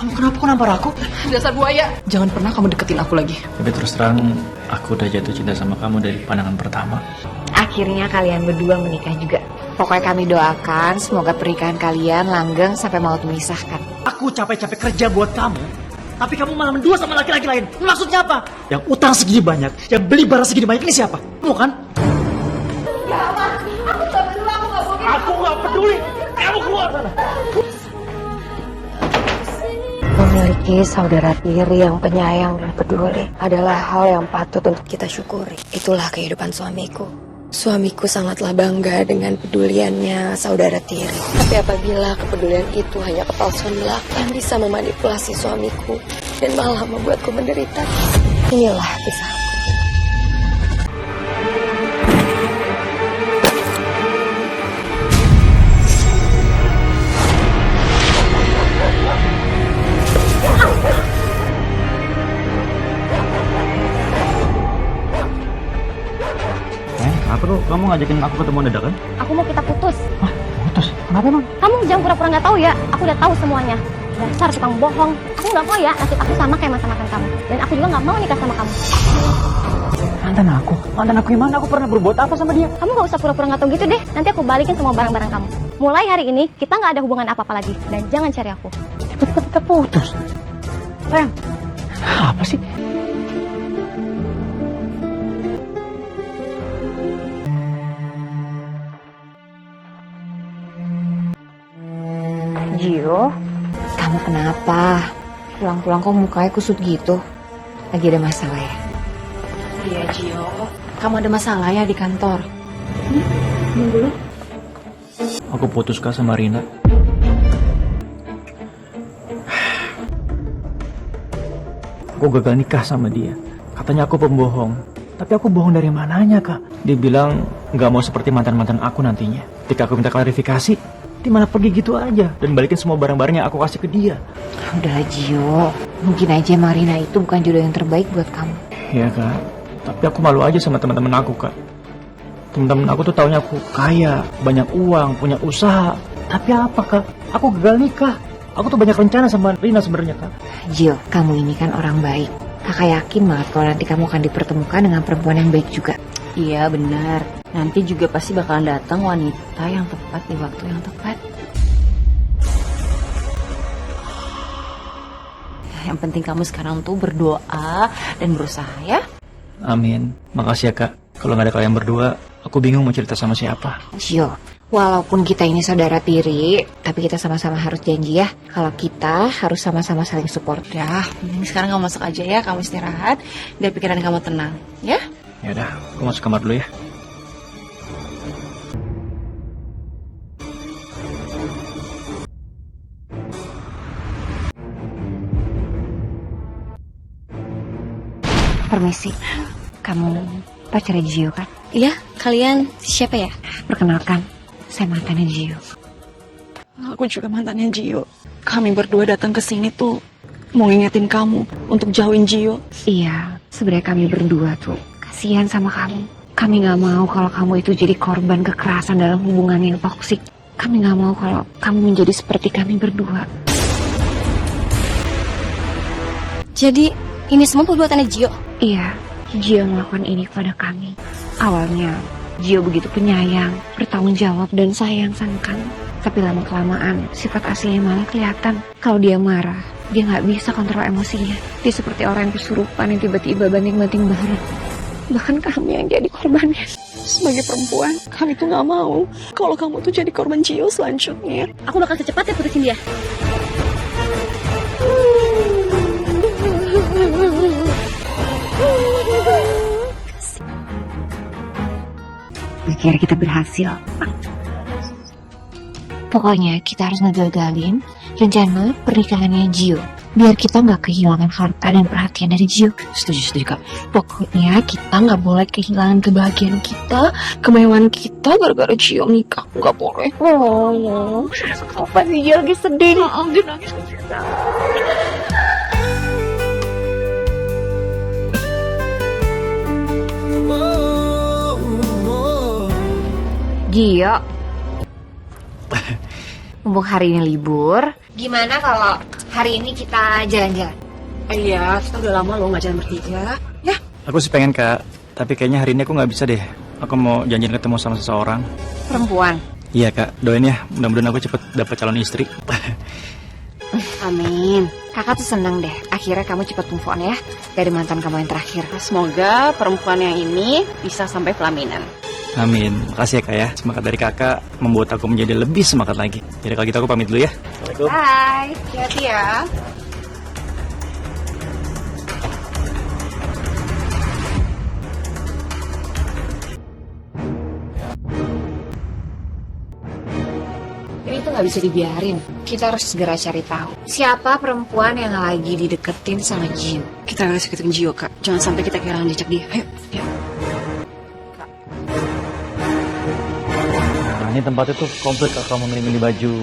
Kamu kenapa kok nampar aku? Dasar buaya. Jangan pernah kamu deketin aku lagi. Tapi terus terang, aku udah jatuh cinta sama kamu dari pandangan pertama. Akhirnya kalian berdua menikah juga. Pokoknya kami doakan semoga pernikahan kalian langgeng sampai maut memisahkan. Aku capek-capek kerja buat kamu, tapi kamu malah mendua sama laki-laki lain. Maksudnya apa? Yang utang segini banyak, yang beli barang segini banyak ini siapa? Kamu kan? Aku gak peduli. Kamu keluar sana. Memiliki saudara tiri yang penyayang dan peduli adalah hal yang patut untuk kita syukuri. Itulah kehidupan suamiku. Suamiku sangatlah bangga dengan peduliannya saudara tiri. Tapi apabila kepedulian itu hanya kepalsuan belaka yang bisa memanipulasi suamiku dan malah membuatku menderita, inilah kisahku. Apa tuh? Kamu ngajakin aku ketemu dadakan? Aku mau kita putus. Hah? Putus? Kenapa emang? Kamu jangan pura-pura nggak tahu ya. Aku udah tahu semuanya. Dasar tukang bohong. Aku nggak mau ya nasib aku sama kayak mantan kamu. Dan aku juga nggak mau nikah sama kamu. Mantan aku? Mantan aku gimana? Aku pernah berbuat apa sama dia? Kamu nggak usah pura-pura nggak tahu gitu deh. Nanti aku balikin semua barang-barang kamu. Mulai hari ini kita nggak ada hubungan apa-apa lagi. Dan jangan cari aku. Tiba-tiba kita putus. Sayang, apa sih? Gio, kamu kenapa? Pulang-pulang kok mukanya kusut gitu? Lagi ada masalah ya? Iya Gio, kamu ada masalah ya di kantor? Dulu. Aku putus kah sama Rina? Aku gagal nikah sama dia. Katanya aku pembohong. Tapi aku bohong dari mananya, Kak? Dia bilang nggak mau seperti mantan-mantan aku nantinya. Ketika aku minta klarifikasi, dia malah pergi gitu aja dan balikin semua barang-barang yang aku kasih ke dia. Udah Gio, mungkin aja Marina itu bukan jodoh yang terbaik buat kamu. Iya, Kak. Tapi aku malu aja sama teman-teman aku, Kak. Teman-teman aku tuh taunya aku kaya, banyak uang, punya usaha. Tapi apa, Kak? Aku gagal nikah. Aku tuh banyak rencana sama Rina sebenarnya, Kak. Gio, kamu ini kan orang baik. Kakak yakin banget kalau nanti kamu akan dipertemukan dengan perempuan yang baik juga. Iya benar. Nanti juga pasti bakalan datang wanita yang tepat di waktu yang tepat. Yang penting kamu sekarang tuh berdoa dan berusaha ya. Amin. Makasih ya, Kak. Kalau nggak ada kalian berdua, aku bingung mau cerita sama siapa. Gio, walaupun kita ini saudara tiri, tapi kita sama-sama harus janji ya, kalau kita harus sama-sama saling support. Udah, mending sekarang kamu masuk aja ya, kamu istirahat, biar pikiran kamu tenang, ya? Ya udah, aku masuk kamar dulu ya. Permisi, kamu pacarnya Gio kan? Iya, kalian siapa ya? Perkenalkan, saya mantannya Gio. Aku juga mantannya Gio. Kami berdua datang ke sini tuh mau ngingetin kamu untuk jauhin Gio. Iya, sebenarnya kami berdua tuh kasihan sama kamu. Kami nggak mau kalau kamu itu jadi korban kekerasan dalam hubungan yang toksik. Kami nggak mau kalau kamu menjadi seperti kami berdua. Jadi ini semua perbuatannya Gio. Iya, Gio melakukan ini kepada kami. Awalnya, Gio begitu penyayang, bertanggung jawab, dan sayang sama kamu. Tapi lama-kelamaan, sifat aslinya malah kelihatan. Kalau dia marah, dia nggak bisa kontrol emosinya. Dia seperti orang yang kesurupan yang tiba-tiba banting-banting badan. Bahkan kami yang jadi korbannya. Sebagai perempuan, kami tuh nggak mau kalau kamu tuh jadi korban Gio selanjutnya. Aku bakal secepatnya putusin dia. Akhirnya kita berhasil. Pokoknya kita harus ngegagalin rencana pernikahannya Gio. Biar kita nggak kehilangan harta dan perhatian dari Gio. Setuju Kak. Pokoknya kita nggak boleh kehilangan kebahagiaan kita, kemewahan kita gara-gara Gio nikah. Nggak boleh. Oh, apa sih Gio lagi sedih? Dia nangis. Gio. mumpung hari ini libur, gimana kalau hari ini kita jalan-jalan? Iya, kita udah lama loh nggak jalan bertiga. Ya, Aku sih pengen kak, tapi kayaknya hari ini aku nggak bisa deh. Aku mau janjian ketemu sama seseorang. Perempuan. Iya kak, doain ya, mudah-mudahan aku cepet dapat calon istri. Amin. Kakak tuh seneng deh. Akhirnya kamu cepat move on ya dari mantan kamu yang terakhir. semoga perempuan yang ini bisa sampai pelaminan. Amin, makasih ya kak ya. Semangat dari kakak membuat aku menjadi lebih semangat lagi. Jadi kalau gitu aku pamit dulu ya. Assalamualaikum. Bye. Hati-hati ya. Ini tuh nggak bisa dibiarin. Kita harus segera cari tahu siapa perempuan yang lagi dideketin sama Jin. Kita harus ikutin Gio, Kak. Jangan sampai kita kehilangan jejak dia. Ayo, ya. Nah, ini tempatnya tuh komplit kakak mau milih-milih baju.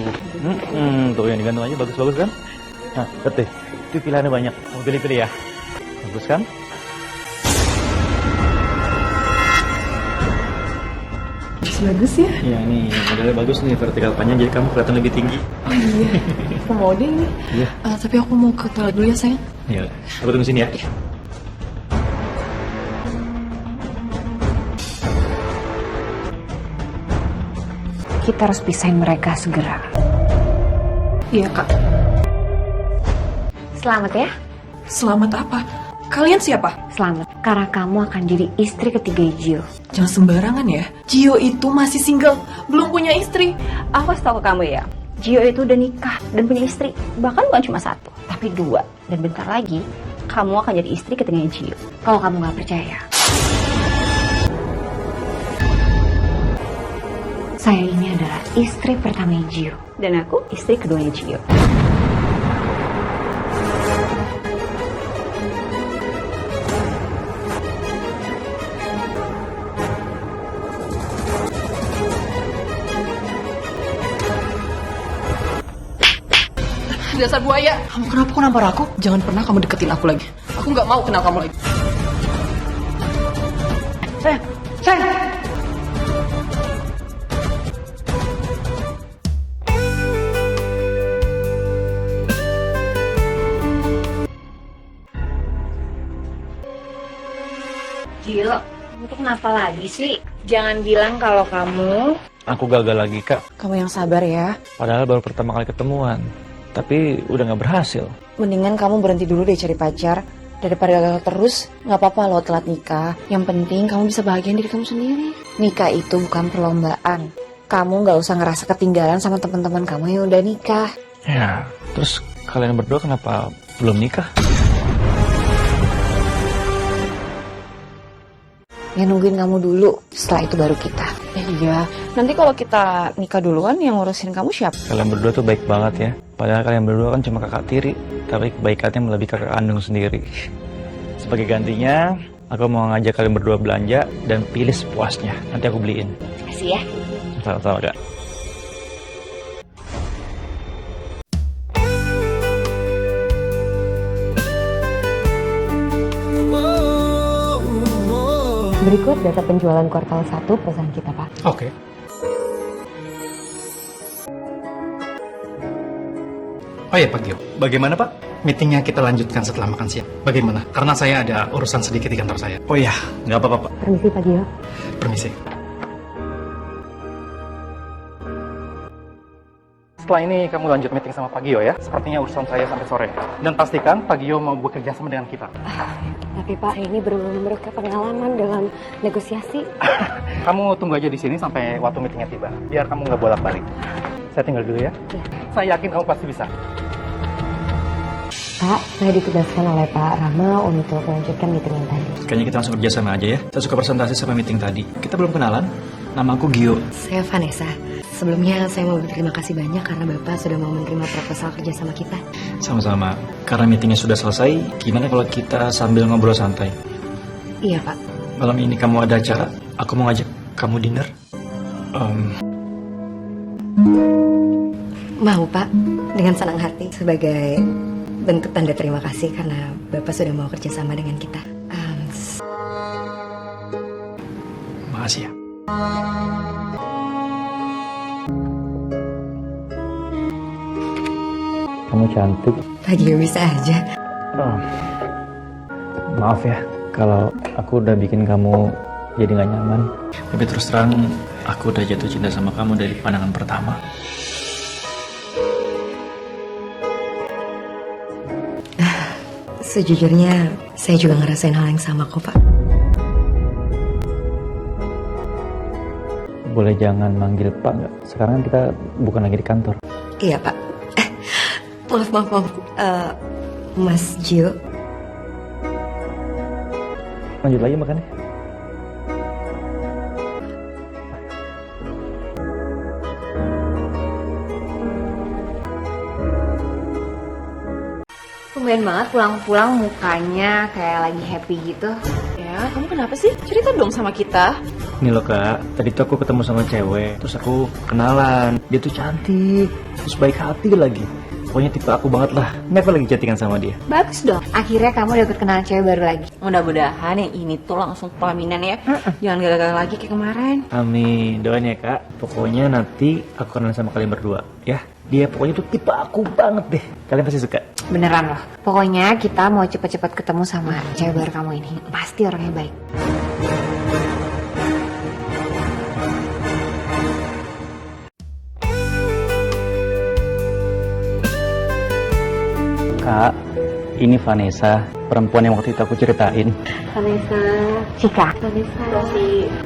Tuh yang digantung aja bagus-bagus kan? Nah, lihat deh. Itu pilihannya banyak. Mau pilih-pilih ya. Bagus kan? Bagus ya. Iya nih, modelnya bagus nih. Vertikal panjang jadi kamu kelihatan lebih tinggi. Oh iya, pemode ini. Iya. Tapi aku mau ke toilet dulu ya, sayang. Iya. Aku tunggu sini ya. Kita harus pisahin mereka segera. Iya, Kak. Selamat ya. Selamat apa? Kalian siapa? Selamat. Karena kamu akan jadi istri ketiga Gio. Jangan sembarangan ya. Gio itu masih single, belum punya istri. Aku kasih tau ke kamu ya, Gio itu udah nikah dan punya istri. Bahkan bukan cuma satu, tapi dua. Dan bentar lagi, kamu akan jadi istri ketiganya Gio. Kalau kamu nggak percaya, saya ini adalah istri pertama Gio. Dan aku istri keduanya Gio. Dasar buaya. Kamu kenapa kok nampar aku? Jangan pernah kamu deketin aku lagi. Aku nggak mau kenal kamu lagi. Sayang. Gio, kamu tuh kenapa lagi sih? Jangan bilang kalau kamu... Aku gagal lagi kak. Kamu yang sabar ya. Padahal baru pertama kali ketemuan. Tapi udah nggak berhasil. Mendingan kamu berhenti dulu deh cari pacar. Daripada gagal terus, nggak apa-apa lo telat nikah. Yang penting kamu bisa bahagiain diri kamu sendiri. Nikah itu bukan perlombaan. Kamu nggak usah ngerasa ketinggalan sama teman-teman kamu yang udah nikah. Ya, terus kalian berdua kenapa belum nikah? Ya nungguin kamu dulu, setelah itu baru kita. Iya, nanti kalau kita nikah duluan yang ngurusin kamu siapa? Kalian berdua tuh baik banget ya. Padahal kalian berdua kan cuma kakak tiri, tapi kebaikannya melebihi kakak kandung sendiri. Sebagai gantinya, aku mau ngajak kalian berdua belanja dan pilih sepuasnya. Nanti aku beliin. Kasih ya. Sama-sama kak. Berikut data penjualan kuartal 1 perusahaan kita, Pak. Oke. Oh iya Pak Gio, bagaimana Pak? Meetingnya kita lanjutkan setelah makan siang. Bagaimana? Karena saya ada urusan sedikit di kantor saya. Oh iya, nggak apa-apa Pak. Permisi, Pak Gio. Permisi. Setelah ini kamu lanjut meeting sama Pak Gio ya. Sepertinya urusan saya sampai sore. Dan pastikan Pak Gio mau bekerja sama dengan kita. Tapi Pak, ini benar-benar pengalaman dalam negosiasi. Kamu tunggu aja di sini sampai waktu meetingnya tiba. Biar kamu nggak bolak-balik. Saya tinggal dulu ya. Saya yakin kamu pasti bisa. Pak, saya ditugaskan oleh Pak Rama untuk melanjutkan meeting yang tadi. Kayaknya kita langsung kerja sama aja ya. Saya suka presentasi sama meeting tadi. Kita belum kenalan. Nama aku Gio. Saya Vanessa. Sebelumnya saya mau berterima kasih banyak karena Bapak sudah mau menerima proposal kerja sama kita. Sama-sama. Karena meetingnya sudah selesai, gimana kalau kita sambil ngobrol santai? Iya, Pak. Malam ini kamu ada acara, aku mau ngajak kamu dinner. Mau, Pak. Dengan senang hati sebagai bentuk tanda terima kasih karena Bapak sudah mau kerja sama dengan kita. Makasih ya. Kamu cantik. Lagi bisa aja. Oh. Maaf ya, kalau aku udah bikin kamu jadi gak nyaman. Tapi terus terang, aku udah jatuh cinta sama kamu dari pandangan pertama. Sejujurnya, saya juga ngerasain hal yang sama kok, Pak. Boleh jangan manggil Pak nggak? Sekarang kita bukan lagi di kantor. Iya, Pak. Maaf. Mas Gio. Lanjut lagi makannya. Tumben banget pulang-pulang mukanya kayak lagi happy gitu. Ya, kamu kenapa sih? Cerita dong sama kita. Nih loh kak, tadi tuh aku ketemu sama cewek, terus aku kenalan. Dia tuh cantik, terus baik hati lagi. Pokoknya tipe aku banget lah. Ini aku lagi chattingan sama dia. Bagus dong. Akhirnya kamu dapet kenalan cewek baru lagi. Mudah-mudahan yang ini tuh langsung pelaminan ya. Jangan gagal lagi kayak kemarin. Amin, doain ya kak. Pokoknya nanti aku kenalan sama kalian berdua, ya. Dia pokoknya tuh tipe aku banget deh. Kalian pasti suka. Beneran loh. Pokoknya kita mau cepet-cepet ketemu sama cewek baru kamu ini. Pasti orangnya baik. Kak, ini Vanessa, perempuan yang waktu itu aku ceritain. Vanessa. Cika. Vanessa.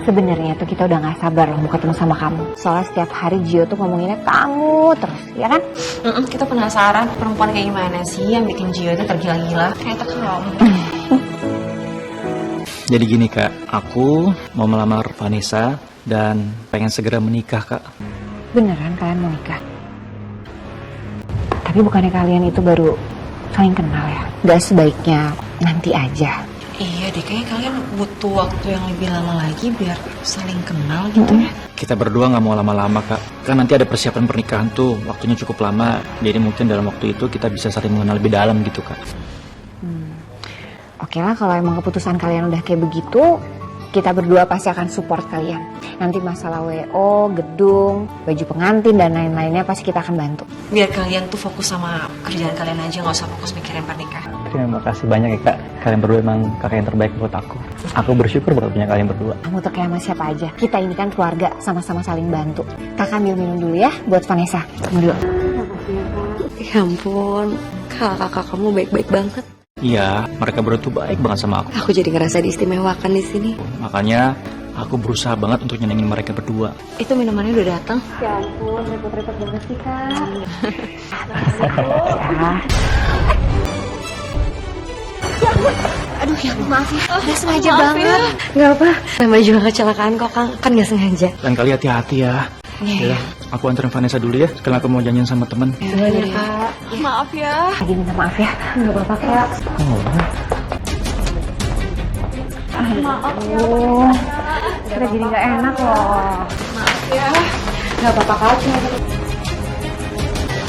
Sebenarnya tuh kita udah gak sabar loh mau ketemu sama kamu. Soalnya setiap hari Gio tuh ngomonginnya kamu terus, ya kan? Kita penasaran perempuan kayak gimana sih yang bikin Gio itu tergila-gila. Ternyata kamu. Jadi gini kak, aku mau melamar Vanessa dan pengen segera menikah kak. Beneran kalian mau nikah? Tapi bukannya kalian itu baru saling kenal ya? Gak sebaiknya nanti aja. Iya deh, kayaknya kalian butuh waktu yang lebih lama lagi biar saling kenal gitu ya. Kita berdua nggak mau lama-lama kak, kan nanti ada persiapan pernikahan tuh, waktunya cukup lama. Jadi mungkin dalam waktu itu kita bisa saling mengenal lebih dalam gitu kak. Oke lah, kalau emang keputusan kalian udah kayak begitu, kita berdua pasti akan support kalian. Nanti masalah WO, gedung, baju pengantin, dan lain-lainnya pasti kita akan bantu. Biar kalian tuh fokus sama kerjaan kalian aja, nggak usah fokus mikirin pernikahan. Terima kasih banyak ya kak, kalian berdua emang kakak yang terbaik buat aku. Aku bersyukur banget punya kalian berdua. Kamu tuh kayak sama siapa aja. Kita ini kan keluarga, sama-sama saling bantu. Kakak ambil minum dulu ya, buat Vanessa. Tunggu dulu. Ya ampun, kakak kamu baik-baik banget. Iya, mereka berdua tuh baik banget sama aku. Aku jadi ngerasa diistimewakan di sini. Makanya aku berusaha banget untuk nyenengin mereka berdua. Itu minumannya udah datang. Ya ampun, repot-repot banget sih, Kak. Aduh ya maaf ya, gak sengaja banget. Gak apa, namanya juga kecelakaan kok Kang, kan gak sengaja. Dan kali hati-hati ya. Iya. Ya, aku anterin Vanessa dulu ya, sekarang aku mau janjian sama temen. Iya, Kak. Maaf ya. Lagi minta maaf ya. Nggak apa-apa, Kak. Maaf ya. Udah jadi nggak enak loh. Maaf ya. Nggak apa-apa, Kak.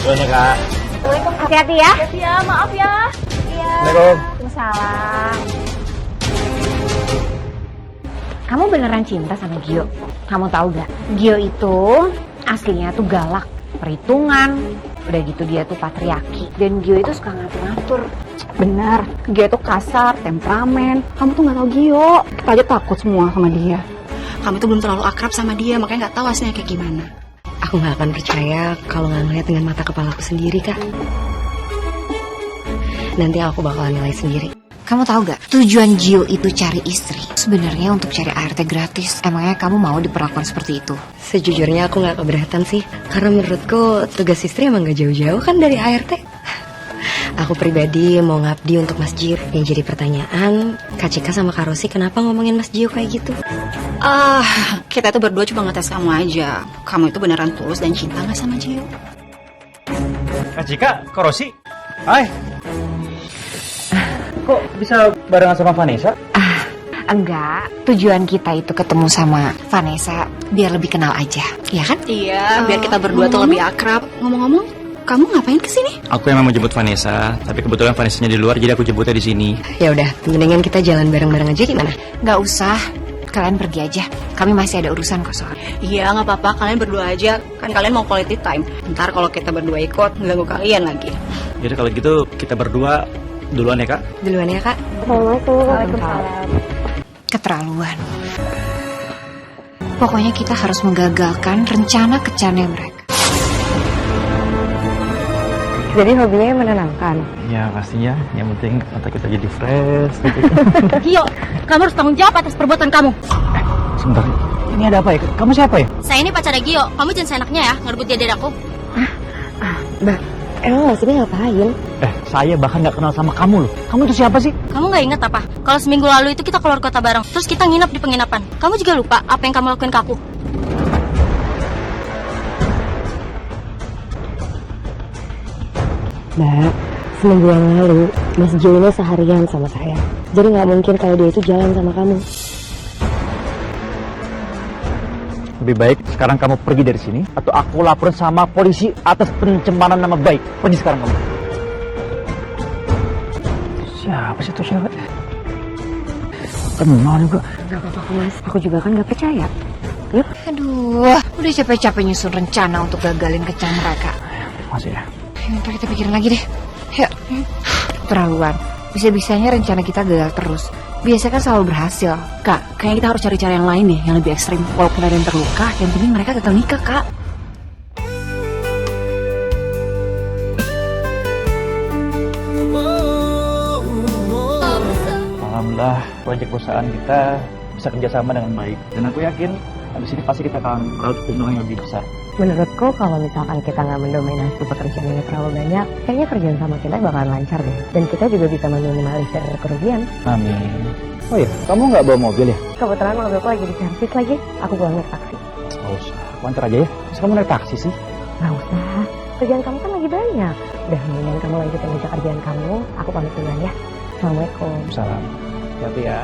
Doain ya kak. Hati-hati ya. Hati ya, maaf ya. Assalamualaikum. Waalaikumsalam. Kamu beneran cinta sama Gio? Kamu tahu gak? Gio itu aslinya tuh galak, perhitungan. Udah gitu dia tuh patriarki. Dan Gio itu suka ngatur-ngatur. Bener, Gio tuh kasar, temperamen. Kamu tuh gak tahu Gio. Kita aja takut semua sama dia. Kamu tuh belum terlalu akrab sama dia, makanya nggak tahu hasilnya kayak gimana. Aku gak akan percaya kalau gak ngeliat dengan mata kepala aku sendiri Kak. Nanti aku bakalan nilai sendiri. Kamu tahu gak? Tujuan Gio itu cari istri. Sebenarnya untuk cari ART gratis. Emangnya kamu mau diperlakukan seperti itu? Sejujurnya aku gak keberatan sih. Karena menurutku tugas istri emang gak jauh-jauh kan dari ART. Aku pribadi mau ngabdi untuk Mas Gio. Yang jadi pertanyaan, Kak Cika sama Kak Rosi kenapa ngomongin Mas Gio kayak gitu? Kita tuh berdua cuma ngetes kamu aja. Kamu itu beneran tulus dan cinta nggak sama Gio? Kak Cika, Kak Rosi. Hai. Kok bisa barengan sama Vanessa? Enggak, tujuan kita itu ketemu sama Vanessa biar lebih kenal aja, ya kan? Iya, biar kita berdua tuh lebih akrab. Ngomong-ngomong, kamu ngapain kesini? Aku emang mau jemput Vanessa, tapi kebetulan Vanessa-nya di luar, jadi aku jemputnya di sini. Ya udah, mendingan kita jalan bareng-bareng aja gimana? Nggak usah, kalian pergi aja. Kami masih ada urusan kok soalnya. Iya, nggak apa-apa. Kalian berdua aja. Kan kalian mau quality time. Ntar kalau kita berdua ikut, ganggu kalian lagi. Jadi kalau gitu kita berdua duluan ya, Kak. Duluan ya, Kak. Waalaikumsalam. Keterlaluan. Pokoknya kita harus menggagalkan rencana kecannya mereka. Jadi hobinya menenangkan. Ya pastinya, yang penting mata kita jadi fresh gitu. Gio, kamu harus tanggung jawab atas perbuatan kamu. Sebentar, ini ada apa ya? Kamu siapa ya? Saya ini pacarnya Gio. Kamu jangan seenaknya ya ngerebut dia dari aku. Mbak, emang Mas ini ngapain? Saya bahkan nggak kenal sama kamu loh. Kamu itu siapa sih? Kamu nggak ingat apa? Kalau seminggu lalu itu kita keluar kota bareng. Terus kita nginep di penginapan. Kamu juga lupa apa yang kamu lakuin ke aku? Mbak, seminggu yang lalu Mas Jo ini seharian sama saya. Jadi nggak mungkin kalau dia itu jalan sama kamu. Lebih baik sekarang kamu pergi dari sini atau aku laporin sama polisi atas pencemaran nama baik. Pergi sekarang kamu. Siapa sih tuh cewek? Kenal juga. Gak apa-apa kok Mas, aku juga kan gak percaya. Yuk. Aduh, udah capek-capek nyusun rencana untuk gagalin kencan mereka. Masih ya. Ntar kita pikirin lagi deh. Yuk. Terlaluan. Bisa-bisanya rencana kita gagal terus. Biasanya kan selalu berhasil. Kak, kayaknya kita harus cari cara yang lain deh, yang lebih ekstrim. Walaupun ada yang terluka, yang penting mereka tetap nikah, Kak. Alhamdulillah, proyek perusahaan kita bisa kerjasama dengan baik. Dan aku yakin habis ini pasti kita akan meraup keuntungan yang lebih besar. Menurutku kalau misalkan kita nggak mendominasi pekerjaan ini terlalu banyak, kayaknya kerjaan sama kita bakalan lancar deh. Dan kita juga bisa meminimalisir kerugian. Amin. Oh iya, kamu nggak bawa mobil ya? Kebetulan mobilku lagi di servis lagi, aku pulang naik taksi. Nggak usah, aku antar aja ya. Terus kamu naik taksi sih? Nggak usah, kerjaan kamu kan lagi banyak. Udah, mendingan kamu lanjutin aja kerjaan kamu, aku pamit duluan ya. Assalamualaikum. Salam. Hati ya.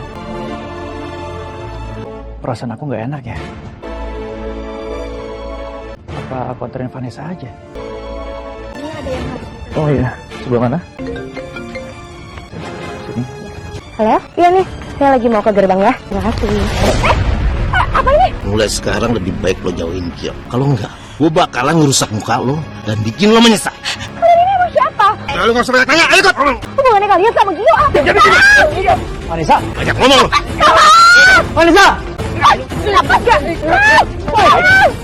Perasaan aku nggak enak ya. Apa aku anterin Vanessa aja? Ini ada yang harus. Oh iya, sebelah mana? Sini. Halo? Iya nih, saya lagi mau ke gerbang ya. Terima kasih. Mulai sekarang lebih baik lo jauhin Gio. Kalau enggak, gue bakalan ngerusak muka lo dan bikin lo menyesal. Kalian ini emang siapa? Nah, lo gak usah banyak tanya, ayo ikut. Hubungannya kalian sama Gio apa? Vanessa! Banyak ngomong lo. Vanessa! Lepas gak?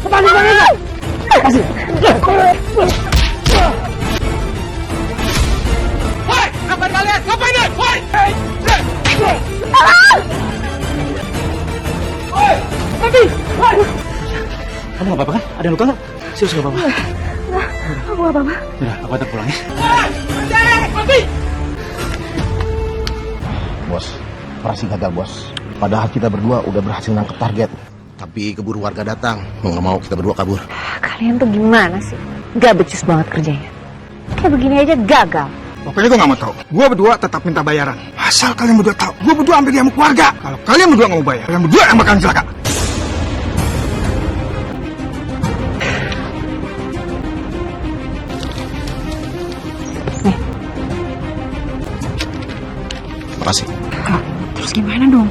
Lepasin Vanessa! Lepasin! Woi, apa kalian? Ngapain nih? Woi! Kamu nggak apa-apa kan? Ada yang luka nggak? Serius nggak apa-apa? Aku apa-apa. Udah, aku antar pulang ya. Bos, operasi gagal bos. Padahal kita berdua udah berhasil nangkep target. Tapi keburu warga datang, mau nggak mau kita berdua kabur. Kalian tuh gimana sih? Gak becus banget kerjanya. Kayak begini aja gagal. Pokoknya gue gak mau tahu. Gue berdua tetap minta bayaran. Asal kalian berdua tahu, gue berdua ambil diam keluarga. Kalau kalian berdua gak mau bayar, kalian berdua yang bakalan celaka. Makasih. Kak, terus gimana dong?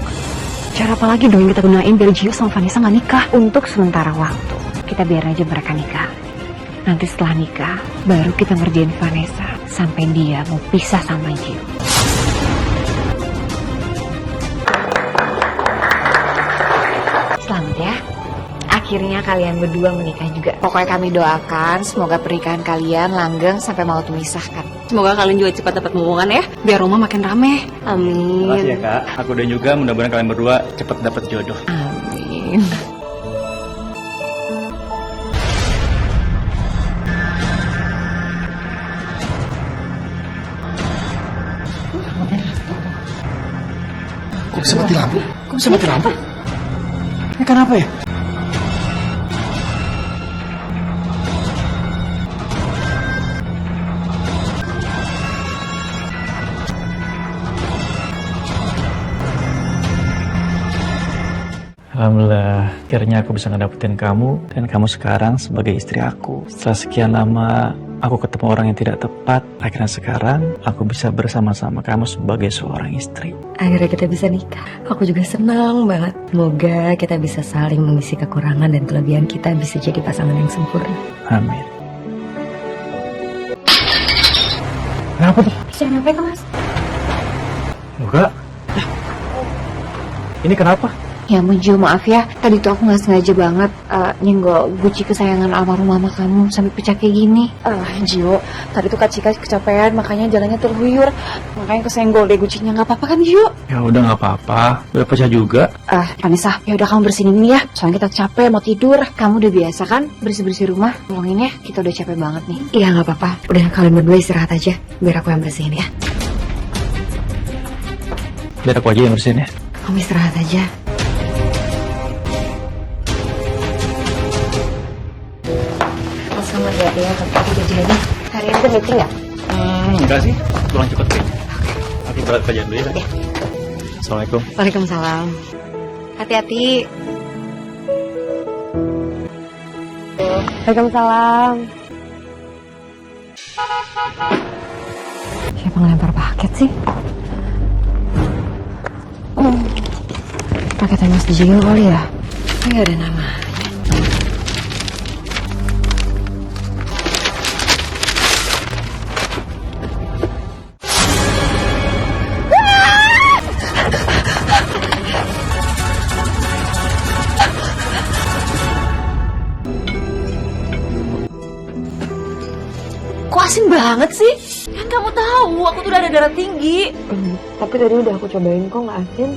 Cara apa lagi dong yang kita gunain biar Gio sama Vanessa nggak nikah? Untuk sementara waktu, kita biar aja mereka nikah. Nanti setelah nikah, baru kita ngerjain Vanessa sampai dia mau pisah sama Gio. Selamat ya. Akhirnya kalian berdua menikah juga. Pokoknya kami doakan semoga pernikahan kalian langgeng sampai maut memisahkan. Semoga kalian juga cepat dapat hubungan ya, biar rumah makin rame. Amin. Makasih ya kak. Aku dan juga mudah-mudahan kalian berdua cepat dapat jodoh. Amin. Kok bisa mati lampu? Kok bisa mati lampu? Ini kenapa ya? Alhamdulillah, akhirnya aku bisa ngedapetin kamu dan kamu sekarang sebagai istri aku. Setelah sekian lama aku ketemu orang yang tidak tepat. Akhirnya sekarang aku bisa bersama-sama kamu sebagai seorang istri. Akhirnya kita bisa nikah. Aku juga senang banget. Semoga kita bisa saling mengisi kekurangan dan kelebihan kita bisa jadi pasangan yang sempurna. Amin. Kenapa tuh? Jangan sampai Mas. Enggak. Ini kenapa? Ya ampun Gio, maaf ya. Tadi tuh aku gak sengaja banget nyenggol guci kesayangan almarhum mama kamu sampai pecah kayak gini. Gio, tadi tuh Kak Cika kecapean, makanya jalannya terluyur. Makanya kesenggol deh gucinya. Gak apa-apa kan Gio? Ya udah nggak apa-apa. Udah pecah juga. Vanessa, ya udah kamu bersihin ini ya. Soalnya kita capek mau tidur. Kamu udah biasa kan bersih-bersih rumah? Tolongin ya, kita udah capek banget nih. Iya nggak apa-apa. Udah kalian berdua istirahat aja. Biar aku yang bersihin ya. Biar aku aja yang bersihin ya. Kamu istirahat aja. Mas kamu hati-hati ya. Tapi gajiannya. Hari ini tuh meeting nggak? Enggak sih. Pulang cepet sih. Aku berangkat kerja dulu ya. Assalamualaikum. Waalaikumsalam. Hati-hati. Waalaikumsalam. Siapa ngelempar paket sih? Paketnya Mas Gio kali ya? Nggak ada nama. Kok asin banget sih? Kan kamu tahu, aku tuh udah ada darah tinggi. Tapi tadi udah aku cobain kok nggak asin.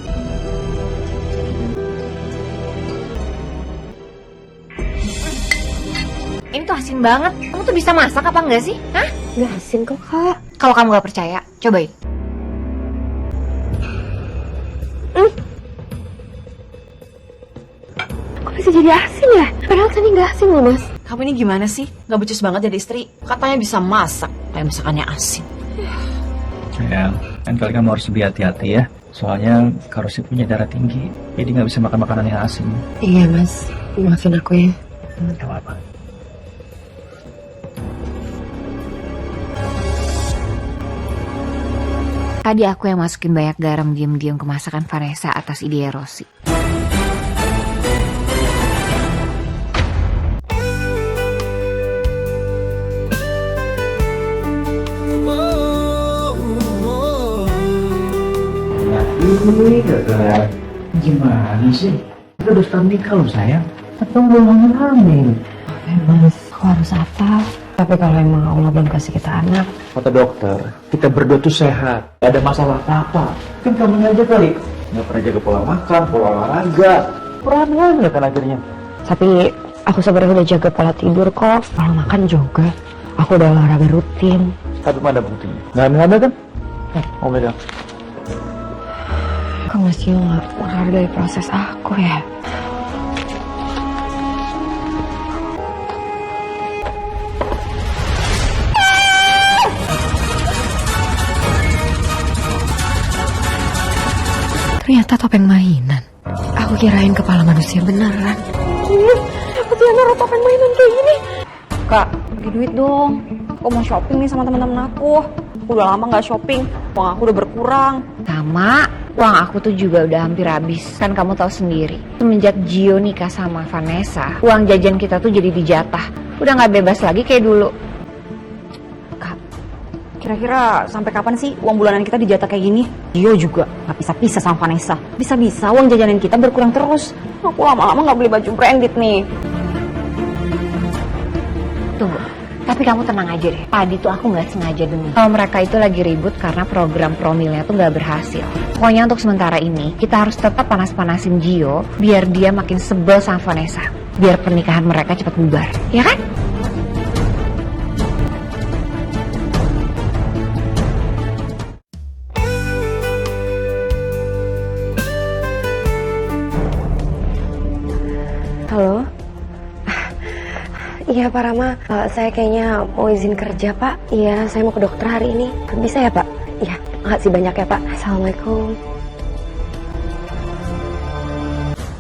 Ini tuh asin banget. Kamu tuh bisa masak apa enggak sih? Hah? Nggak asin kok kak. Kalau kamu gak percaya, cobain. Kok bisa jadi asin ya? Padahal tadi nggak asin loh mas. Kamu ini gimana sih? Gak becus banget jadi istri. Katanya bisa masak, kayak masakannya asin. Ya, kan kali kamu harus lebih hati-hati ya. Soalnya Karosi punya darah tinggi, jadi nggak bisa makan makanan yang asin. Iya mas, maafin aku ya. Gak apa-apa. Tadi aku yang masukin banyak garam diam-diam ke masakan Vanessa atas ide Rosi. Gimana sih? Kita udah setahun nikah loh sayang. Atau belum hamil? Mas, aku harus apa? Tapi kalau emang Allah belum kasih kita anak, Kata dokter, kita berdua tuh sehat. Gak ada masalah apa-apa. Kan kamu aja kali. Gak pernah jaga pola makan, pola olahraga. Kurang banget kan akhirnya. tapi aku sebenarnya udah jaga pola tidur kok, pola makan juga. Aku udah olahraga rutin. Tapi mana buktinya? Gak hamil kan? Oh beda. Kok masih nggak menghargai proses aku ya? Ternyata topeng mainan. Aku kirain kepala manusia beneran. Aku tuh naruh topeng mainan kayak gini. Kak, bagi duit dong. Aku mau shopping nih sama teman-teman aku. Udah lama nggak shopping, uang aku udah berkurang. Sama, uang aku tuh juga udah hampir habis. Kan kamu tahu sendiri, semenjak Gio nikah sama Vanessa, uang jajan kita tuh jadi dijatah. Udah nggak bebas lagi kayak dulu. Kak, kira-kira sampai kapan sih uang bulanan kita dijatah kayak gini? Gio juga nggak bisa-bisa sama Vanessa. Bisa-bisa uang jajanan kita berkurang terus. Aku lama-lama nggak beli baju branded nih. Tunggu, tapi kamu tenang aja deh. Tadi tuh aku nggak sengaja dengar kalau mereka itu lagi ribut karena program promilnya tuh nggak berhasil. Pokoknya untuk sementara ini kita harus tetap panas-panasin Gio biar dia makin sebel sama Vanessa. Biar pernikahan mereka cepat bubar, ya kan? Halo? Iya Pak Rama, saya kayaknya mau izin kerja Pak. Iya, saya mau ke dokter hari ini. Bisa ya Pak? Iya, makasih banyak ya Pak. Assalamualaikum.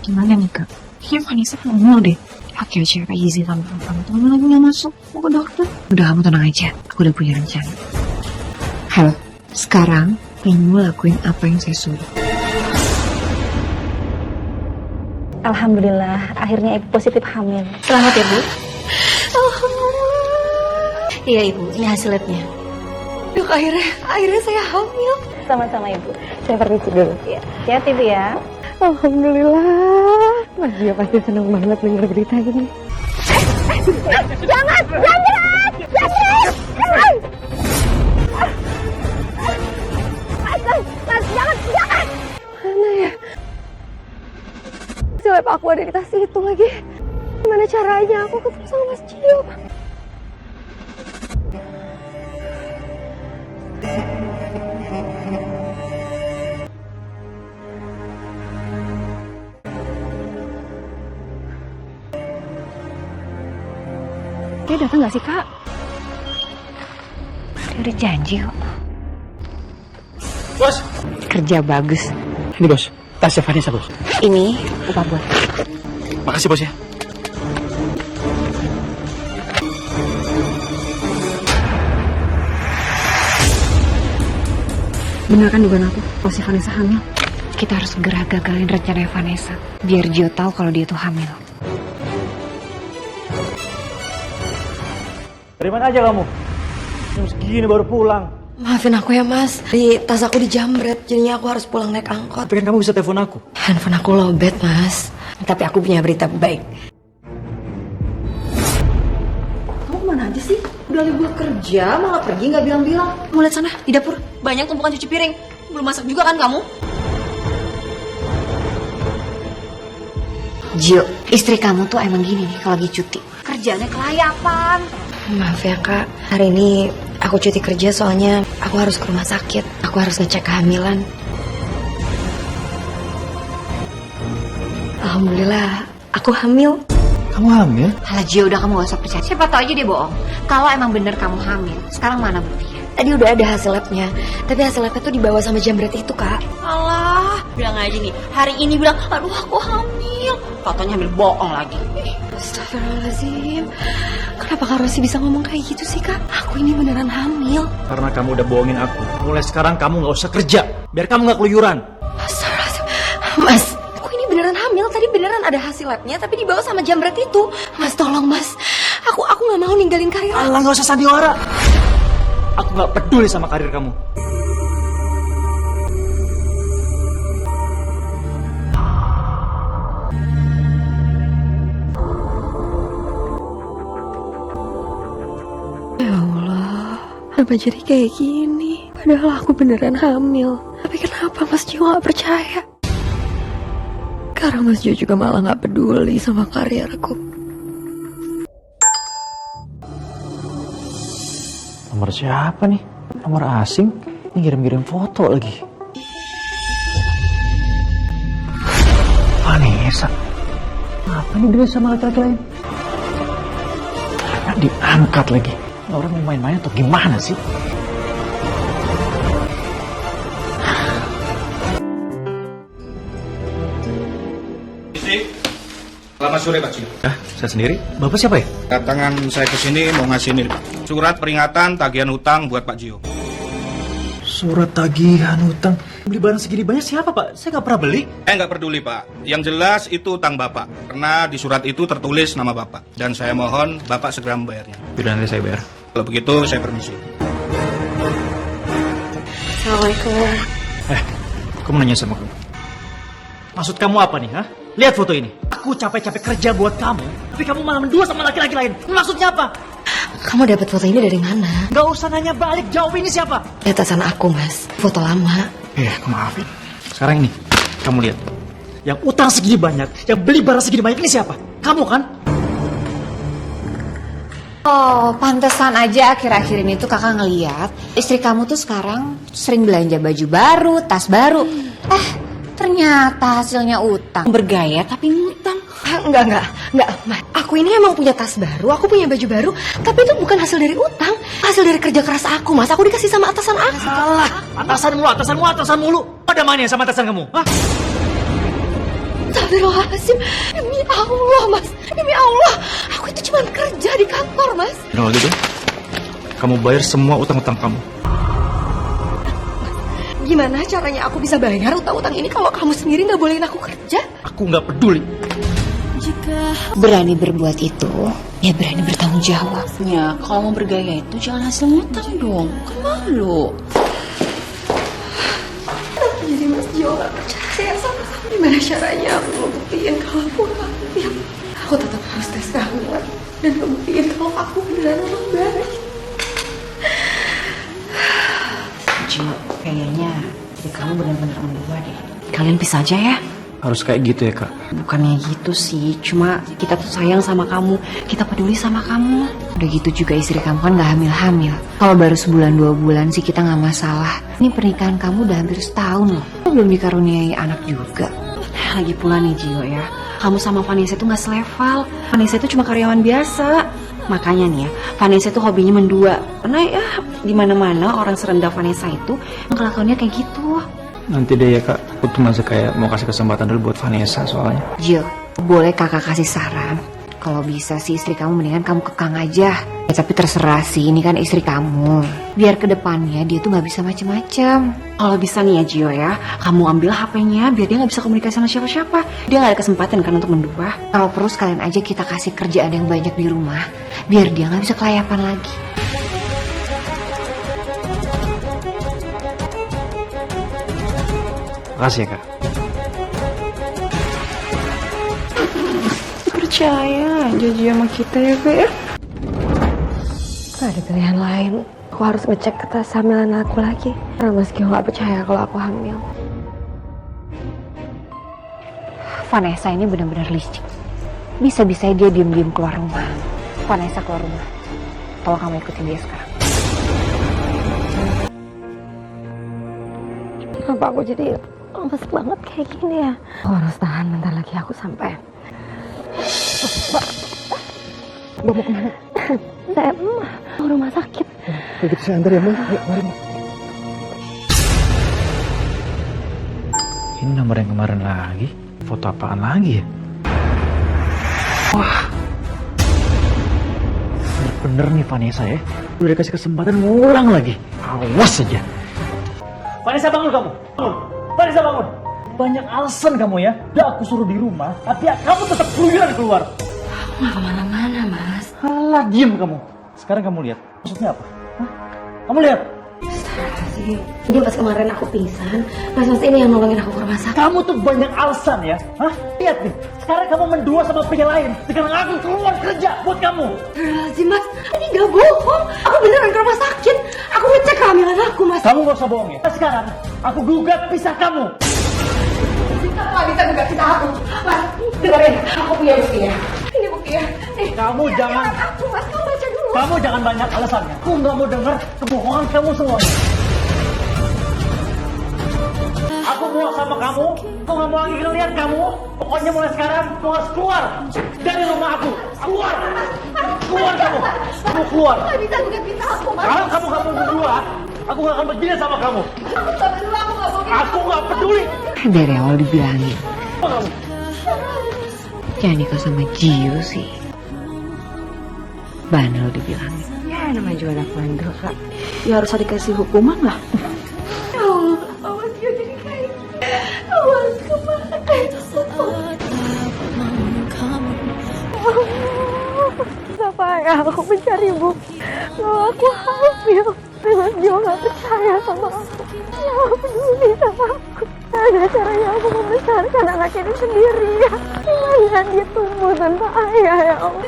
Gimana nih Kak? Kayaknya Vanessa hamil deh. pakai acara izin sama kamu. Kamu lagi nggak masuk, mau ke dokter. Udah, kamu tenang aja. Aku udah punya rencana. Halo, sekarang kamu lakuin apa yang saya suruh. Alhamdulillah, akhirnya ibu positif hamil. Selamat ya, Bu. Iya, Ibu, ini hasil labnya. Yuk, akhirnya saya hamil. Sama-sama ibu. Saya permisi dulu. Ya, hati-hati Bu ya. Alhamdulillah. Mas Gio pasti senang banget dengar berita ini. Jangan! Mas, jangan! Mana ya? Silap aku ada di tas itu lagi. Gimana caranya aku ketemu sama Mas Gio? Dia datang nggak sih, Kak? Dia udah janji kok. Bos. Kerja bagus. Ini bos, tasnya Vanessa bos. Ini upah buat. Makasih bos ya. Bener kan dugaan aku, kalau si Vanessa hamil? Kita harus segera gagalin rencana Vanessa, biar Gio tahu kalau dia tuh hamil. Dari mana aja kamu? Jam segini baru pulang. Maafin aku ya, Mas. Di tas aku dijamret, jadinya aku harus pulang naik angkot. Tapi kan kamu bisa telepon aku. Handphone aku lowbat, Mas. Tapi aku punya berita baik. Kamu kemana aja sih? Udah libur kerja, malah pergi nggak bilang-bilang. Mau lihat sana, di dapur. Banyak tumpukan cuci piring. Belum masak juga kan kamu? Gio, istri kamu tuh emang gini nih kalau lagi cuti. Kerjanya kelayapan. Maaf ya, Kak. Hari ini aku cuti kerja soalnya aku harus ke rumah sakit. Aku harus ngecek kehamilan. Alhamdulillah, aku hamil. Kamu hamil? Halah Gio, udah kamu gak usah percaya. Siapa tahu aja dia bohong. Kalau emang bener kamu hamil, sekarang mana buktinya? Tadi udah ada hasil labnya. Tapi hasil labnya tuh dibawa sama jambret itu, Kak. Alah, bilang aja nih. Hari ini bilang, aduh aku hamil. Katanya hamil bohong lagi. Astagfirullahaladzim. Kenapa Kak Rosi bisa ngomong kayak gitu sih, Kak? Aku ini beneran hamil. Karena kamu udah bohongin aku. Mulai sekarang kamu gak usah kerja. Biar kamu gak keluyuran. Astagfirullahaladzim. Mas, aku ini beneran hamil. Tadi beneran ada hasil labnya, tapi dibawa sama jambret itu. Mas, tolong, Mas. Aku gak mau ninggalin karir. Alah, gak usah sandiwara. Aku gak peduli sama karir kamu. Ya Allah, kenapa jadi kayak gini? Padahal aku beneran hamil. Tapi kenapa Mas Gio gak percaya? Sekarang Mas Gio juga malah gak peduli sama karirku. Nomor siapa nih? Nomor asing? Ini kirim-kirim foto lagi. Vanessa. Apa nih dia sama laki-laki lain? Nggak diangkat lagi. Orang mau main-main atau gimana sih? Selamat sore Pak Gio. Saya sendiri? Bapak siapa ya? Kedatangan saya ke sini mau ngasih ini Pak. Surat peringatan tagihan hutang buat Pak Gio. Surat tagihan hutang. Beli barang segini banyak siapa Pak? Saya nggak pernah beli. Nggak peduli Pak. Yang jelas itu hutang Bapak. Karena di surat itu tertulis nama Bapak. Dan saya mohon Bapak segera membayarnya. Yaudah nanti saya bayar. Kalau begitu saya permisi. Assalamualaikum. Aku mau nanya sama kamu. Maksud kamu apa nih, ha? Lihat foto ini. Aku capek-capek kerja buat kamu, tapi kamu malah mendua sama laki-laki lain. Maksudnya apa? Kamu dapat foto ini dari mana? Gak usah nanya balik, jawab ini siapa? Atasan aku, Mas. Foto lama. Aku maafin. Sekarang ini, kamu lihat. Yang utang segini banyak, yang beli barang segini banyak ini siapa? Kamu kan? Oh, pantesan aja akhir-akhir ini tuh kakak ngeliat istri kamu tuh sekarang sering belanja baju baru, tas baru. Ternyata hasilnya utang. Bergaya tapi ngutang. Enggak, Mas. Aku ini emang punya tas baru, aku punya baju baru, tapi itu bukan hasil dari utang, hasil dari kerja keras aku, Mas. Aku dikasih sama atasan aku. Salah. Atasan mulu. Ada mana sama atasan kamu? Hah? Astagfirullahaladzim. Demi Allah, Mas. Demi Allah. Aku itu cuma kerja di kantor, Mas. Kalau gitu, kamu bayar semua utang-utang kamu. Gimana caranya aku bisa bayar utang-utang ini kalau kamu sendiri nggak bolehin aku kerja? Aku nggak peduli. Berani berbuat itu, ya berani bertanggung jawab. Ya, kalau mau bergaya itu jangan hasil ngutang dong. Kan malu. Jadi Mas Jo nggak percaya sama kamu. Gimana caranya aku mau buktiin kalau aku hamil? Aku tetap harus tes kehamilan dan ngebuktiin kalau aku beneran orang baik. Jo, kayaknya jadi kamu benar-benar mendua deh. Kalian pisah aja ya. Harus kayak gitu ya kak? Bukannya gitu sih, cuma kita tuh sayang sama kamu, kita peduli sama kamu. Udah gitu juga istri kamu kan gak hamil-hamil. Kalau baru sebulan 2 bulan sih kita gak masalah. Ini pernikahan kamu udah hampir setahun loh. Belum dikaruniai anak juga. Lagi pula nih Gio ya, kamu sama Vanessa tuh gak selevel. Vanessa itu cuma karyawan biasa. Makanya nih ya, Vanessa tuh hobinya mendua. Karena ya dimana-mana orang serendah Vanessa itu kelakuannya kayak gitu. Nanti deh ya kak, aku tuh masih kayak mau kasih kesempatan dulu buat Vanessa soalnya. Jill, boleh kakak kasih saran? Kalau bisa sih istri kamu mendingan kamu kekang aja. Ya, tapi terserah sih, ini kan istri kamu. Biar kedepannya dia tuh gak bisa macem-macem. Kalau bisa nih ya Gio ya, kamu ambil HP-nya biar dia gak bisa komunikasi sama siapa-siapa. Dia gak ada kesempatan kan untuk mendua. Kalau perlu sekalian aja kita kasih kerjaan yang banyak di rumah. Biar dia gak bisa kelayapan lagi. Makasih ya kak. Percaya janji sama kita ya Kak ya. Gak ada pilihan lain. Aku harus ngecek kertas hamilan aku lagi. Karena Mas Gio gak percaya kalau aku hamil. Vanessa ini benar-benar licik. Bisa-bisa dia diem-diem keluar rumah. Vanessa keluar rumah. Tolong kamu ikutin dia sekarang. Kenapa aku jadi lemes banget kayak gini ya? Aku harus tahan, bentar lagi aku sampai. Mbak mau kemana? Saya mau rumah sakit. Begitu saya antar ya, Mbak. Ayo, mari, Mbak. Ini nomor yang kemarin lagi. Foto apaan lagi ya? Wah, bener-bener nih Vanessa ya. Udah dikasih kesempatan ngulang lagi. Awas aja. Vanessa bangun kamu. Bangun. Vanessa bangun. Banyak alasan kamu ya. Udah aku suruh di rumah, tapi kamu tetap keluyuran keluar. Aku gak kemana-mana, Mas. Halah, diem kamu. Sekarang kamu lihat. Maksudnya apa? Hah? Kamu lihat. Jadi pas kemarin aku pingsan, Mas ini yang nolongin aku ke rumah sakit. Kamu tuh banyak alasan ya. Hah? Lihat nih. Sekarang kamu mendua sama pria lain. Sekarang aku keluar kerja buat kamu. Astagfirullahaladzim, Mas. Ini gak bohong. Aku beneran ke rumah sakit. Aku ngecek kehamilan aku, Mas. Kamu gak usah bohong ya. Sekarang aku gugat pisah kamu. Kamu gak bisa gugat pisah aku. Mas, dengerin. Aku punya buktinya. Ini buktinya. Nih, Kamu jangan. aku, Mas. Kamu baca dulu. Kamu jangan banyak alasannya. Aku nggak mau dengar kebohongan kamu semua. Aku muak sama kamu. Aku nggak mau lagi ngeliat kamu. Pokoknya mulai sekarang kamu harus keluar dari rumah aku. Keluar. Keluar kamu. Kamu keluar. Gak bisa gugat pisah aku, Mas. Kalau kamu nggak mau berdua, aku nggak akan begini sama kamu. Aku gak peduli, aku gak mau. Aku nggak peduli. Dari awal dibilangin. Apa kamu? Jangan nikah sama Gio sih. Bandel dibilangin. Ya namanya juga anak bandel Kak. Ya harus dikasih hukuman lah. Ya Allah, awas Gio jadi kayak gini. Awas kemana kayak Kenapa ya aku mencari bukti kalau aku hamil? Mas Gio gak percaya sama aku. Dia gak peduli sama aku. Ada caranya aku membesarkan anak ini sendiri ya. Gimana dia tumbuh tanpa ayah ya Allah.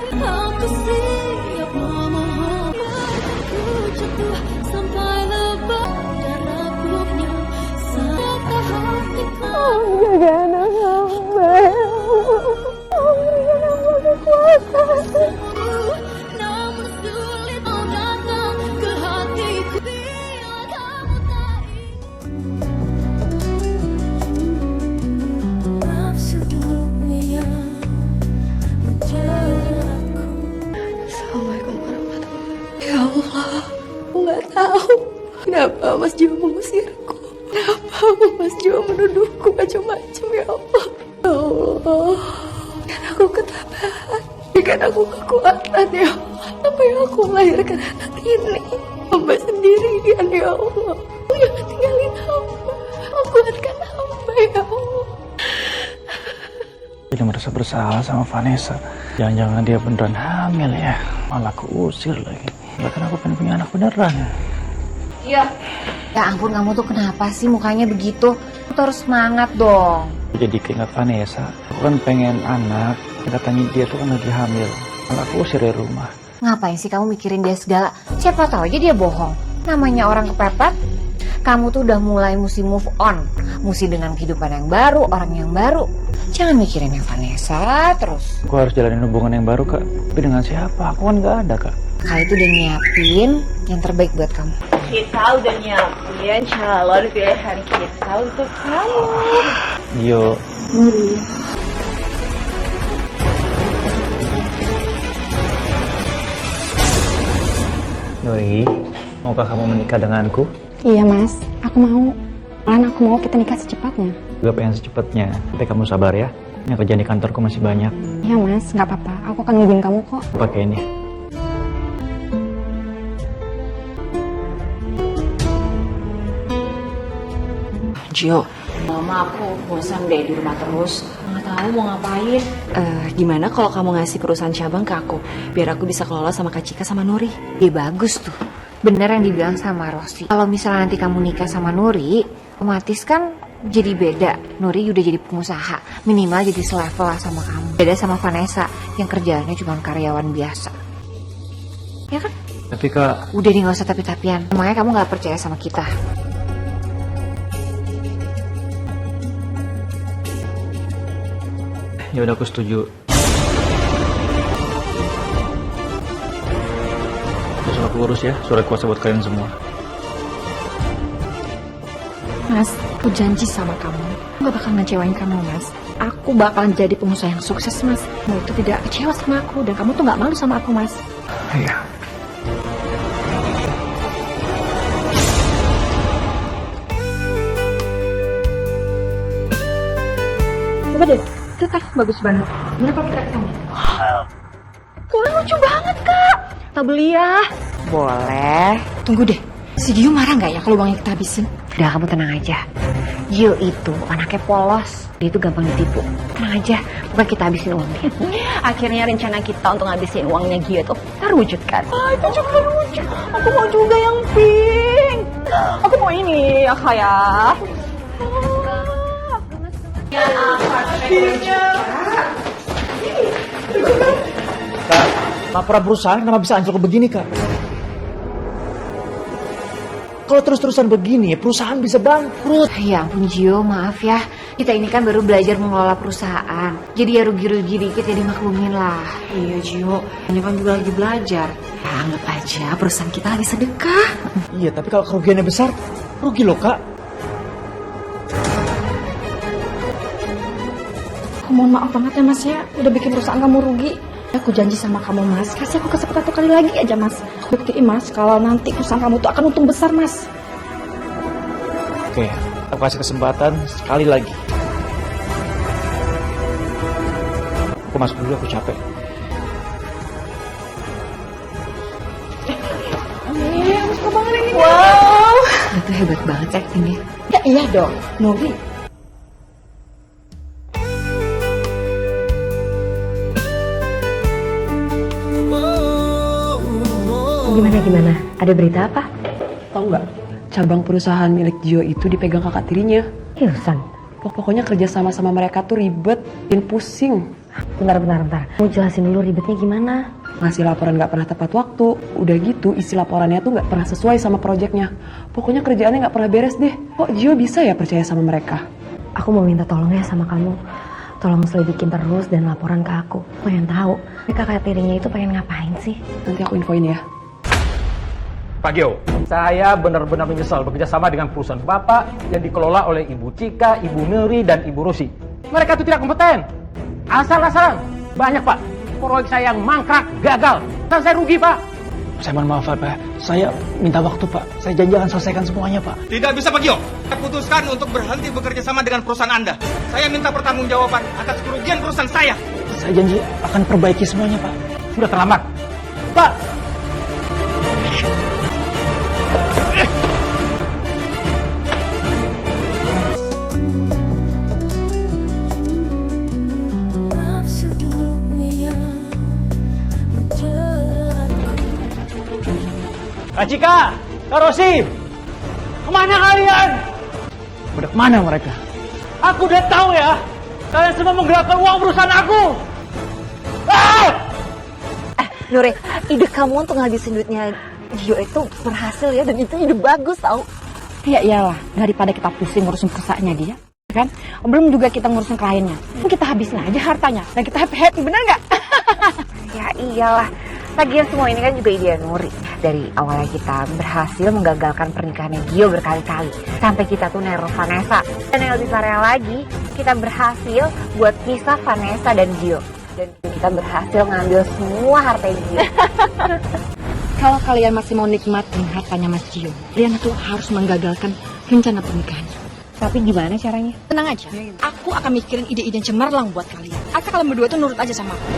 Jaga anak hamba. Berikan hamba kekuatan. Assalamualaikum warahmatullahi wabarakatuh. Ya Allah, aku nggak tahu kenapa Mas Jo mengusirku. Kenapa Mas Jo menuduhku macam-macam ya Allah. Allah, berikan aku ketabahan, berikan aku kekuatan ya Allah. Apa yang aku melahirkan anak ini? Hamba sendirian ya Allah. Jangan tinggalin hamba. Kuatkan hamba ya Allah. Jadi merasa bersalah sama Vanessa. Jangan-jangan dia beneran hamil ya. Malah kuusir lagi. Bahkan aku pengen punya anak beneran. Iya. Ya ampun, kamu tuh kenapa sih mukanya begitu? Kamu tuh harus semangat dong. Jadi keinget Vanessa. Aku kan pengen anak. Katanya dia tuh kan lagi hamil. Malah kuusir dari rumah. Ngapain sih kamu mikirin dia segala? Siapa tahu aja dia bohong. Namanya orang kepepet. Kamu tuh udah mulai mesti move on. Mesti dengan kehidupan yang baru, orang yang baru. Jangan mikirin yang Vanessa terus. Aku harus jalanin hubungan yang baru, Kak. Tapi dengan siapa? Aku kan gak ada, Kak. Kak itu udah nyiapin yang terbaik buat kamu. Kita udah nyiapin calon pilihan kita untuk kamu. Yo. Nuri, maukah kamu menikah denganku? Iya mas, aku mau. Malahan aku mau kita nikah secepatnya. Gue pengen secepatnya. Tapi kamu sabar ya. Yang kerjaan di kantorku masih banyak. Iya mas, nggak apa-apa. Aku akan nungguin kamu kok. Pakai ini. Gio, mama aku bosan deh di rumah terus. Nggak tahu mau ngapain. Gimana kalau kamu ngasih perusahaan cabang ke aku, biar aku bisa kelola sama Kak Cika sama Nuri. Dia bagus tuh. Bener yang dibilang sama Rosi. Kalau misalnya nanti kamu nikah sama Nuri, otomatis kan jadi beda. Nuri udah jadi pengusaha, minimal jadi selevel lah sama kamu. Beda sama Vanessa yang kerjaannya cuma karyawan biasa. Ya kan? Tapi Kak, Udah nih gak usah tapi-tapian. Emangnya kamu gak percaya sama kita? ya udah aku setuju. Terus aku urus ya surat kuasa buat kalian semua. Mas, aku janji sama kamu, aku gak bakal ngecewain kamu, Mas. Aku bakalan jadi pengusaha yang sukses, Mas. Kamu itu tidak kecewa sama aku, dan kamu tuh gak malu sama aku, Mas. Iya. Coba deh, itu kan bagus banget. Gimana kalau kita ketemu? Wah, lucu banget, Kak. Kita beli ya. Boleh. Tunggu deh, si Gio marah gak ya kalau uangnya kita habisin? Udah, kamu tenang aja. Gio itu anaknya polos. Dia itu gampang ditipu. Tenang aja, bukan kita habisin uangnya. Akhirnya rencana kita untuk ngabisin uangnya Gio itu terwujudkan. Itu juga lucu. Aku mau juga yang pink. Aku mau ini ya, kayak. Kak, laporan perusahaan kenapa bisa anjlok begini, Kak? Kalau terus-terusan begini, perusahaan bisa bangkrut. Ya ampun Gio, maaf ya. Kita ini kan baru belajar mengelola perusahaan. Jadi ya rugi-rugi dikit ya dimaklumin lah. Iya Gio, ini kan juga lagi belajar. Ya, anggap aja perusahaan kita lagi sedekah. Iya, tapi kalau kerugiannya besar, rugi loh, Kak. Aku mohon maaf banget ya Mas ya, udah bikin perusahaan kamu rugi. Aku janji sama kamu Mas, kasih aku kesempatan satu kali lagi aja Mas. Aku buktiin Mas, kalau nanti perusahaan kamu tuh akan untung besar Mas. Oke, aku kasih kesempatan sekali lagi. Aku masuk dulu, aku capek. Wow, Itu hebat banget actingnya. ya iya dong, Nuri. Gimana? Ada berita apa? Tahu nggak? Cabang perusahaan milik Gio itu dipegang kakak tirinya. Hilson. Pokoknya kerja sama mereka tuh ribet dan pusing. Bentar. Mau jelasin dulu ribetnya gimana? Ngasih laporan nggak pernah tepat waktu. Udah gitu isi laporannya tuh nggak pernah sesuai sama proyeknya. Pokoknya kerjaannya nggak pernah beres deh. Kok Gio bisa ya percaya sama mereka? Aku mau minta tolong ya sama kamu. Tolong selidikin terus dan laporan ke aku. Pengen tahu, mereka kakak tirinya itu pengen ngapain sih? Nanti aku infoin ya. Pak Gio, saya benar-benar menyesal bekerja sama dengan perusahaan Bapak yang dikelola oleh Ibu Cika, Ibu Neri, dan Ibu Rosi. Mereka itu tidak kompeten. Asal-asalan. Banyak, Pak. Proyek saya yang mangkrak, gagal. Dan saya rugi, Pak. Saya mohon maaf Pak. Saya minta waktu Pak. Saya janji akan selesaikan semuanya Pak. Tidak bisa Pak Gio. Saya putuskan untuk berhenti bekerja sama dengan perusahaan Anda. Saya minta pertanggungjawaban atas kerugian perusahaan saya. Saya janji akan perbaiki semuanya Pak. Sudah terlambat. Pak! Kak Cika! Kak Rosi! Kemana kalian? Udah kemana mereka? Aku udah tahu ya! Kalian semua menggelapkan uang perusahaan aku! Nure, ide kamu untuk ngabisin duitnya Gio itu berhasil ya, dan itu ide bagus tau. Ya iyalah, daripada kita pusing ngurusin perusahaannya dia, kan? Belum juga kita ngurusin kliennya. Kita habisin aja hartanya dan kita happy-happy, bener nggak? Ya iyalah. Lagian semua ini kan juga ide Nuri. Dari awalnya kita berhasil menggagalkan pernikahannya Gio berkali-kali. Sampai kita tuh neror Vanessa. Dan yang lebih parah lagi, kita berhasil buat pisah Vanessa dan Gio. Dan kita berhasil ngambil semua hartanya Gio. Kalau kalian masih mau nikmatin hartanya Mas Gio, kalian tuh harus menggagalkan rencana pernikahannya. Tapi gimana caranya? Tenang aja, aku akan mikirin ide-ide cemerlang buat kalian. Asal kalian berdua tuh nurut aja sama aku.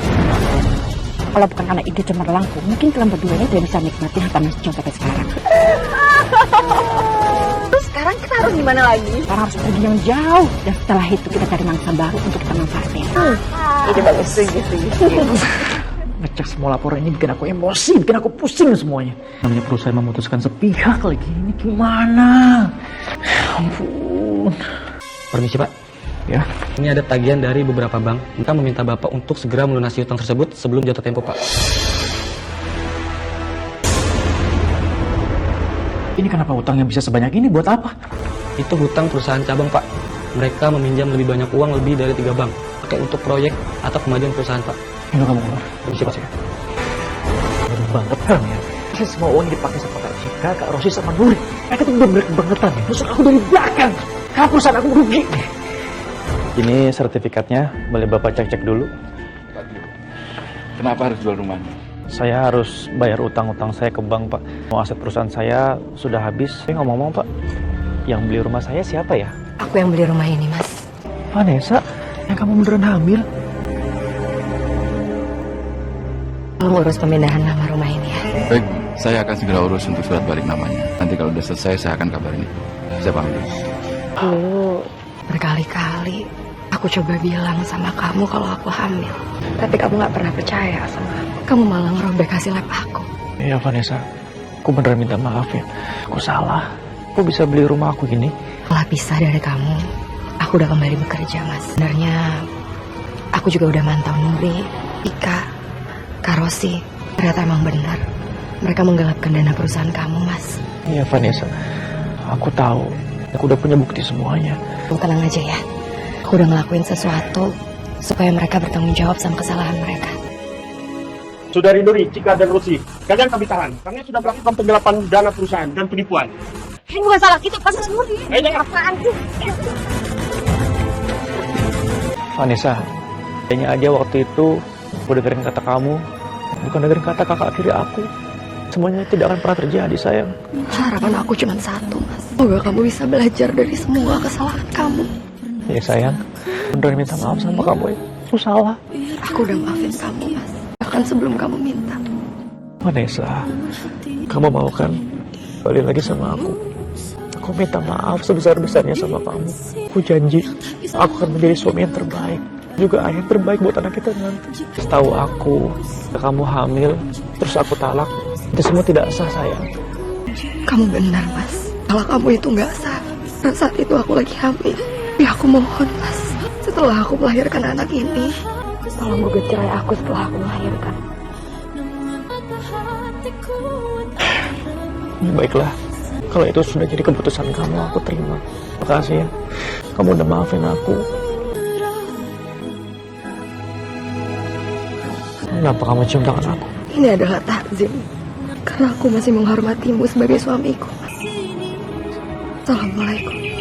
Kalau bukan karena ide cemerlangku, mungkin kalian berdua ini tidak bisa nikmatin harta Mas Gio sampai sekarang. Terus sekarang kita harus gimana lagi? Sekarang harus pergi yang jauh. Dan setelah itu kita cari mangsa baru untuk kita manfaatin. Ide bagus gitu. Ngecek semua laporan ini bikin aku emosi, bikin aku pusing semuanya. Namanya perusahaan memutuskan sepihak lagi, ini gimana? Ampun. Permisi Pak. Ya. Ini ada tagihan dari beberapa bank. Kita meminta Bapak untuk segera melunasi utang tersebut sebelum jatuh tempo Pak. Ini kenapa utangnya bisa sebanyak ini? Buat apa? Itu hutang perusahaan cabang Pak. Mereka meminjam lebih banyak uang lebih dari 3 bank. Pakai untuk proyek atau kemajuan perusahaan Pak. Ini kamu keluar. Permisi Pak. Aduh banget kan ya. Saya semua uang dipakai sama Kak Cika, Kak Rosi sama Nuri. Mereka tuh bener-bener kebangetan ya. Nusuk aku dari belakang. Karena perusahaan aku rugi. Ini sertifikatnya, boleh Bapak cek-cek dulu. Kenapa harus jual rumahnya? Saya harus bayar utang-utang saya ke bank, Pak. Mau aset perusahaan saya sudah habis. Saya ngomong-ngomong, Pak, yang beli rumah saya siapa ya? Aku yang beli rumah ini, Mas. Vanessa, yang kamu beneran hamil? Tolong urus pemindahan nama rumah ini ya. Baik, saya akan segera urus untuk surat balik namanya. Nanti kalau udah selesai, saya akan kabarin. Saya pamit. Berkali-kali aku coba bilang sama kamu kalau aku hamil. Tapi kamu gak pernah percaya sama aku. Kamu malah ngerobek hasil lab aku. Iya, Vanessa. Aku beneran minta maaf ya. Aku salah. Aku bisa beli rumah aku gini. Setelah pisah dari kamu, aku udah kembali bekerja, Mas. Sebenarnya aku juga udah mantau Nuri, Ika, Kak Rosi. Ternyata emang benar. Mereka menggelapkan dana perusahaan kamu, Mas. Iya, Vanessa. Aku tahu. Aku udah punya bukti semuanya. Kamu tenang aja ya. Aku udah ngelakuin sesuatu supaya mereka bertanggung jawab sama kesalahan mereka. Saudari Nuri, Cika, dan Rosi, kalian kami tahan karena sudah melakukan penggelapan dana perusahaan dan penipuan. Ini bukan salah kita, kasus Nuri. Apaan sih? Vanessa, kayaknya aja waktu itu aku dengerin kata kamu, bukan dengerin kata kakak kiri aku. Semuanya tidak akan pernah terjadi, sayang. Harapan aku cuma satu, Mas. Semoga kamu bisa belajar dari semua kesalahan kamu. Ya sayang, beneran minta maaf sama kamu ya. Aku salah. Aku udah maafin kamu, Mas. Bahkan sebelum kamu minta. Vanessa, kamu mau kan balik lagi sama aku? Aku minta maaf sebesar-besarnya sama kamu. Aku janji, aku akan menjadi suami yang terbaik. Juga ayah yang terbaik buat anak kita nanti. Setahu aku, kamu hamil, terus aku talak. Itu semua tidak sah, sayang. Kamu benar, Mas. Kalau kamu itu nggak sah. Dan saat itu aku lagi hamil. Tapi aku mohon, Mas. Setelah aku melahirkan anak ini, tolong gugat cerai aku setelah aku melahirkan. Baiklah, kalau itu sudah jadi keputusan kamu, aku terima. Makasih ya, kamu udah maafin aku. Kenapa kamu cium tangan aku? Ini adalah takzim. Karena aku masih menghormatimu sebagai suamiku. Assalamualaikum.